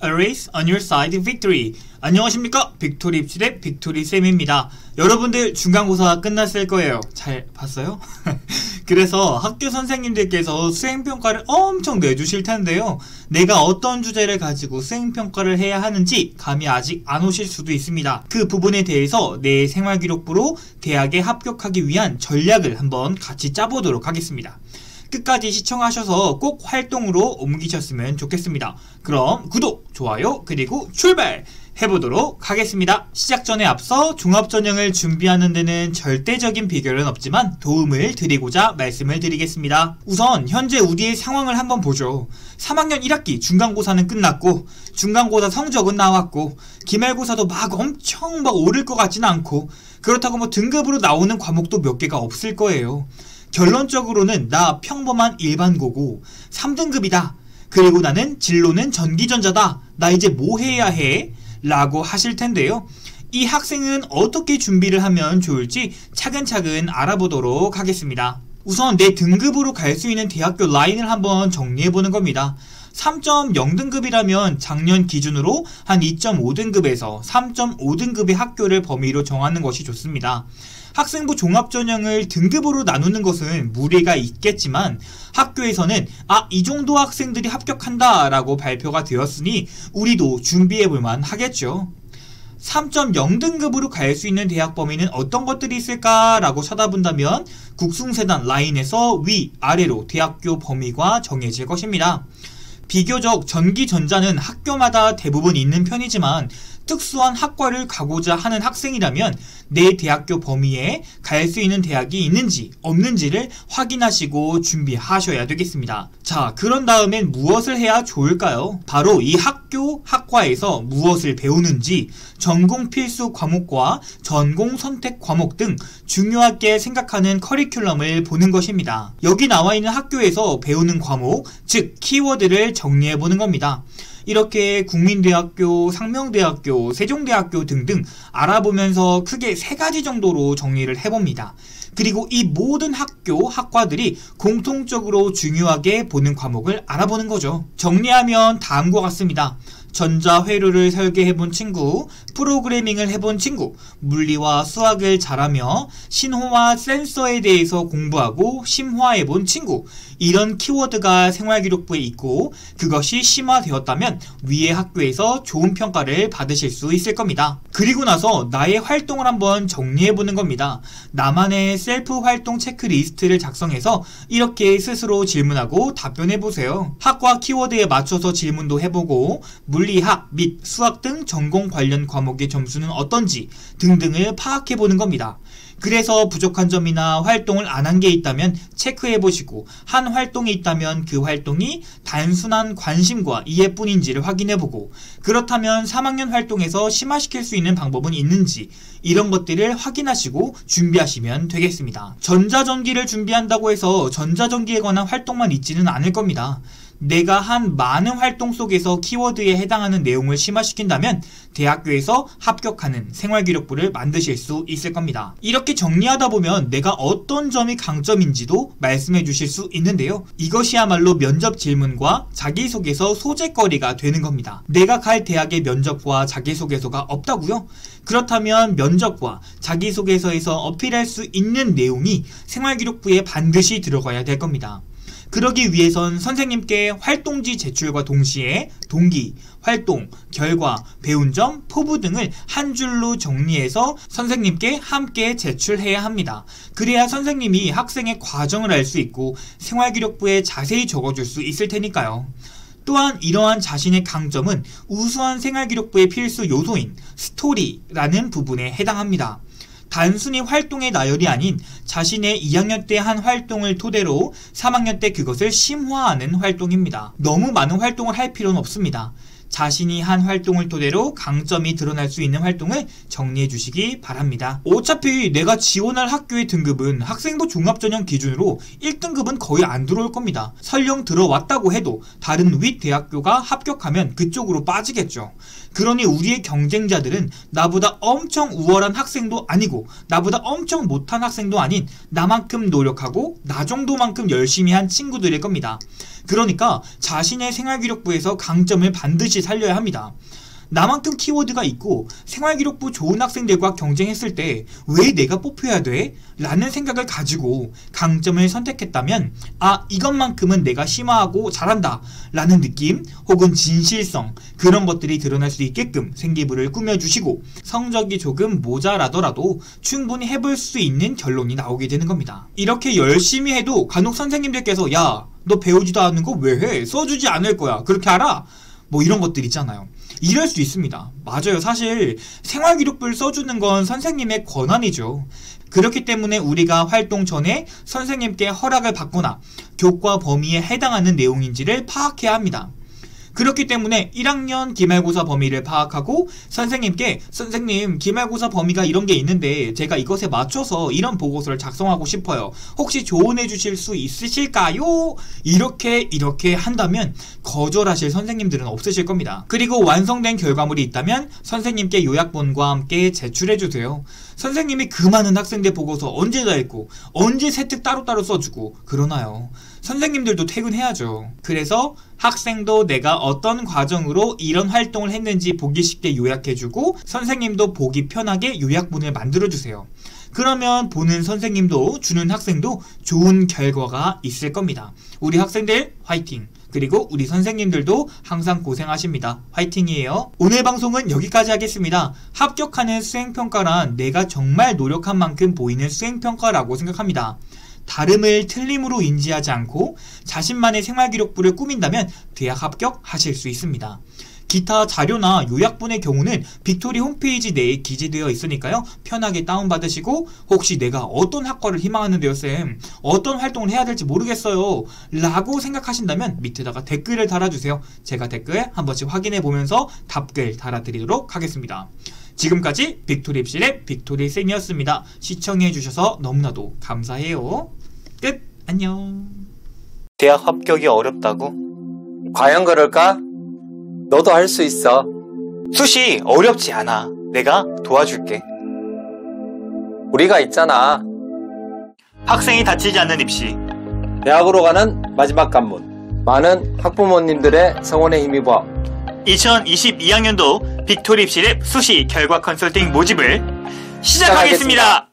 A race on your side victory. 안녕하십니까? 빅토리 입시대 빅토리쌤입니다. 여러분들 중간고사 끝났을 거예요. 잘 봤어요? 그래서 학교 선생님들께서 수행평가를 엄청 내주실 텐데요. 내가 어떤 주제를 가지고 수행평가를 해야 하는지 감이 아직 안 오실 수도 있습니다. 그 부분에 대해서 내 생활기록부로 대학에 합격하기 위한 전략을 한번 같이 짜보도록 하겠습니다. 끝까지 시청하셔서 꼭 활동으로 옮기셨으면 좋겠습니다. 그럼 구독, 좋아요, 그리고 출발! 해보도록 하겠습니다. 시작 전에 앞서 종합전형을 준비하는 데는 절대적인 비결은 없지만 도움을 드리고자 말씀을 드리겠습니다. 우선 현재 우리의 상황을 한번 보죠. 3학년 1학기 중간고사는 끝났고 중간고사 성적은 나왔고 기말고사도 막 엄청 막 오를 것 같지는 않고 그렇다고 뭐 등급으로 나오는 과목도 몇 개가 없을 거예요. 결론적으로는 나 평범한 일반고고 3등급이다. 그리고 나는 진로는 전기전자다. 나 이제 뭐 해야 해? 라고 하실 텐데요. 이 학생은 어떻게 준비를 하면 좋을지 차근차근 알아보도록 하겠습니다. 우선 내 등급으로 갈 수 있는 대학교 라인을 한번 정리해보는 겁니다. 3.0등급이라면 작년 기준으로 한 2.5등급에서 3.5등급의 학교를 범위로 정하는 것이 좋습니다. 학생부 종합전형을 등급으로 나누는 것은 무리가 있겠지만 학교에서는 이 정도 학생들이 합격한다 라고 발표가 되었으니 우리도 준비해볼만 하겠죠. 3.0등급으로 갈 수 있는 대학 범위는 어떤 것들이 있을까 라고 찾아본다면 국승세단 라인에서 위, 아래로 대학교 범위가 정해질 것입니다. 비교적 전기전자는 학교마다 대부분 있는 편이지만 특수한 학과를 가고자 하는 학생이라면 내 대학교 범위에 갈 수 있는 대학이 있는지 없는지를 확인하시고 준비하셔야 되겠습니다. 자, 그런 다음엔 무엇을 해야 좋을까요? 바로 이 학과에서 무엇을 배우는지 전공 필수 과목과 전공 선택 과목 등 중요하게 생각하는 커리큘럼을 보는 것입니다. 여기 나와 있는 학교에서 배우는 과목, 즉 키워드를 정리해보는 겁니다. 이렇게 국민대학교, 상명대학교, 세종대학교 등등 알아보면서 크게 3가지 정도로 정리를 해봅니다. 그리고 이 모든 학과들이 공통적으로 중요하게 보는 과목을 알아보는 거죠. 정리하면 다음과 같습니다. 전자회로를 설계해본 친구, 프로그래밍을 해본 친구, 물리와 수학을 잘하며 신호와 센서에 대해서 공부하고 심화해본 친구, 이런 키워드가 생활기록부에 있고 그것이 심화되었다면 위의 학교에서 좋은 평가를 받으실 수 있을 겁니다. 그리고 나서 나의 활동을 한번 정리해보는 겁니다. 나만의 셀프 활동 체크리스트를 작성해서 이렇게 스스로 질문하고 답변해보세요. 학과 키워드에 맞춰서 질문도 해보고 물리학 및 수학 등 전공 관련 과목의 점수는 어떤지 등등을 파악해보는 겁니다. 그래서 부족한 점이나 활동을 안 한 게 있다면 체크해보시고 한 활동이 있다면 그 활동이 단순한 관심과 이해뿐인지를 확인해보고 그렇다면 3학년 활동에서 심화시킬 수 있는 방법은 있는지 이런 것들을 확인하시고 준비하시면 되겠습니다. 전자전기를 준비한다고 해서 전자전기에 관한 활동만 있지는 않을 겁니다. 내가 한 많은 활동 속에서 키워드에 해당하는 내용을 심화시킨다면 대학교에서 합격하는 생활기록부를 만드실 수 있을 겁니다. 이렇게 정리하다 보면 내가 어떤 점이 강점인지도 말씀해 주실 수 있는데요. 이것이야말로 면접 질문과 자기소개서 소재거리가 되는 겁니다. 내가 갈 대학의 면접과 자기소개서가 없다고요? 그렇다면 면접과 자기소개서에서 어필할 수 있는 내용이 생활기록부에 반드시 들어가야 될 겁니다. 그러기 위해선 선생님께 활동지 제출과 동시에 동기, 활동, 결과, 배운 점, 포부 등을 한 줄로 정리해서 선생님께 함께 제출해야 합니다. 그래야 선생님이 학생의 과정을 알 수 있고 생활기록부에 자세히 적어줄 수 있을 테니까요. 또한 이러한 자신의 강점은 우수한 생활기록부의 필수 요소인 스토리라는 부분에 해당합니다. 단순히 활동의 나열이 아닌 자신의 2학년 때 한 활동을 토대로 3학년 때 그것을 심화하는 활동입니다. 너무 많은 활동을 할 필요는 없습니다. 자신이 한 활동을 토대로 강점이 드러날 수 있는 활동을 정리해 주시기 바랍니다. 어차피 내가 지원할 학교의 등급은 학생부 종합전형 기준으로 1등급은 거의 안 들어올 겁니다. 설령 들어왔다고 해도 다른 윗대학교가 합격하면 그쪽으로 빠지겠죠. 그러니 우리의 경쟁자들은 나보다 엄청 우월한 학생도 아니고 나보다 엄청 못한 학생도 아닌 나만큼 노력하고 나 정도만큼 열심히 한 친구들일 겁니다. 그러니까 자신의 생활기록부에서 강점을 반드시 살려야 합니다. 나만큼 키워드가 있고 생활기록부 좋은 학생들과 경쟁했을 때 왜 내가 뽑혀야 돼? 라는 생각을 가지고 강점을 선택했다면 이것만큼은 내가 심화하고 잘한다 라는 느낌 혹은 진실성 그런 것들이 드러날 수 있게끔 생기부를 꾸며주시고 성적이 조금 모자라더라도 충분히 해볼 수 있는 결론이 나오게 되는 겁니다. 이렇게 열심히 해도 간혹 선생님들께서 야, 너 배우지도 않은 거 왜 해? 써주지 않을 거야. 그렇게 알아? 뭐 이런 것들 있잖아요. 이럴 수 있습니다. 맞아요. 사실 생활기록부를 써주는 건 선생님의 권한이죠. 그렇기 때문에 우리가 활동 전에 선생님께 허락을 받거나 교과 범위에 해당하는 내용인지를 파악해야 합니다. 그렇기 때문에 1학년 기말고사 범위를 파악하고 선생님께 선생님 기말고사 범위가 이런 게 있는데 제가 이것에 맞춰서 이런 보고서를 작성하고 싶어요. 혹시 조언해 주실 수 있으실까요? 이렇게 한다면 거절하실 선생님들은 없으실 겁니다. 그리고 완성된 결과물이 있다면 선생님께 요약본과 함께 제출해 주세요. 선생님이 그 많은 학생들 보고서 언제 다 읽고 언제 세특 따로따로 써주고 그러나요? 선생님들도 퇴근해야죠. 그래서 학생도 내가 어떤 과정으로 이런 활동을 했는지 보기 쉽게 요약해주고 선생님도 보기 편하게 요약본을 만들어주세요. 그러면 보는 선생님도 주는 학생도 좋은 결과가 있을 겁니다. 우리 학생들 화이팅! 그리고 우리 선생님들도 항상 고생하십니다. 화이팅이에요. 오늘 방송은 여기까지 하겠습니다. 합격하는 수행평가란 내가 정말 노력한 만큼 보이는 수행평가라고 생각합니다. 다름을 틀림으로 인지하지 않고 자신만의 생활기록부를 꾸민다면 대학 합격하실 수 있습니다. 기타 자료나 요약본의 경우는 빅토리 홈페이지 내에 기재되어 있으니까요. 편하게 다운받으시고 혹시 내가 어떤 학과를 희망하는데요 쌤 어떤 활동을 해야 될지 모르겠어요 라고 생각하신다면 밑에다가 댓글을 달아주세요. 제가 댓글 한 번씩 확인해 보면서 답글 달아드리도록 하겠습니다. 지금까지 빅토리 입실의 빅토리쌤이었습니다. 시청해주셔서 너무나도 감사해요. 끝! 안녕. 대학 합격이 어렵다고? 과연 그럴까? 너도 할 수 있어. 수시 어렵지 않아. 내가 도와줄게. 우리가 있잖아. 학생이 다치지 않는 입시. 대학으로 가는 마지막 관문. 많은 학부모님들의 성원에 힘입어 2022학년도 빅토리 입실의 수시 결과 컨설팅 모집을 시작하겠습니다.